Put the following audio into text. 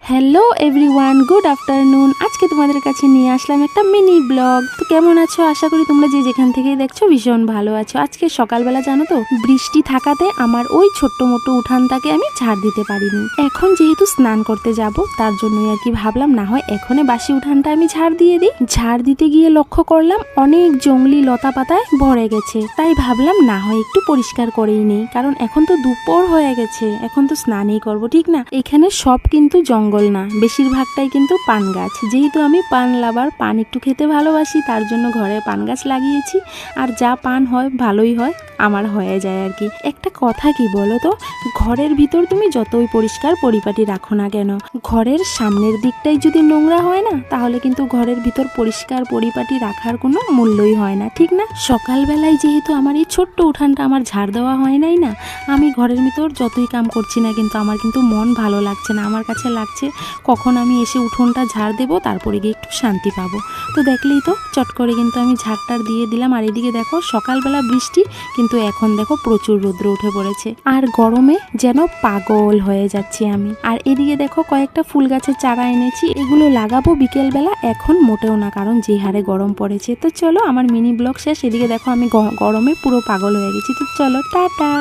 Hello everyone, good afternoon. আজকে তোমাদের কাছে নিয়ে আসলাম একটা মিনি ব্লগ। তো কেমন আছো? আশা করি তোমরা যে যেখান থেকেই দেখছো ভীষণ ভালো আছো। আজকে সকালবেলা জানো তো, বৃষ্টি থাকাতে আমার ওই ছোট্ট মোটো উঠানটাকে আমি ঝাড় দিতে পারিনি। এখন যেহেতু স্নান করতে যাব, তার জন্যই আর কি ভাবলাম না হয় এখনই বাসি উঠানটা আমি ঝাড় দিয়ে দিই। ঝাড় দিতে গিয়ে লক্ষ্য করলাম অনেক জংলি লতা পাতায় ভরে গেছে। তাই ভাবলাম না হয় একটু পরিষ্কার করেই নেই, কারণ এখন তো দুপুর হয়ে গেছে, এখন তো স্নানই করবো, ঠিক না? এখানে সব কিন্তু জঙ্গল না, বেশিরভাগটাই কিন্তু পান গাছ। যেহেতু আমি পান লাভার, পান একটু খেতে ভালোবাসি, তার জন্য ঘরে পান গাছ লাগিয়েছি। আর যা পান হয় ভালোই হয়, আমার হয়ে যায় আর কি। একটা কথা কি বলো তো, ঘরের ভিতর তুমি যতই পরিষ্কার পরিপাটি রাখো না কেন, ঘরের সামনের দিকটাই যদি নোংরা হয় না, তাহলে কিন্তু ঘরের ভিতর পরিষ্কার পরিপাটি রাখার কোনো মূল্যই হয় না, ঠিক না? সকালবেলায় যেহেতু আমার এই ছোট্ট উঠানটা আমার ঝাড় দেওয়া হয় নাই না, আমি ঘরের ভিতর যতই কাম করছি না, কিন্তু আমার কিন্তু মন ভালো লাগছে না। আমার কাছে লাগছে কখন আমি এসে উঠোনটা ঝাড় দেবো, তারপরে গিয়ে একটু শান্তি পাবো। তো দেখলেই তো, চট করে কিন্তু আমি ঝাড়টার দিয়ে দিলাম। আর এদিকে দেখো, সকালবেলা বৃষ্টি, কিন্তু এখন দেখো প্রচুর রৌদ্র উঠে পড়েছে, আর গরমে যেন পাগল হয়ে যাচ্ছি আমি। আর এদিকে দেখো, কয়েকটা ফুল গাছের চারা এনেছি, এগুলো লাগাবো বিকেলবেলা। এখন মোটেও না, কারণ যে হারে গরম পড়েছে। তো চলো, আমার মিনি ব্লগ শেষ। এদিকে দেখো, আমি গরমে পুরো পাগল হয়ে গেছি। তো চলো, টাটা।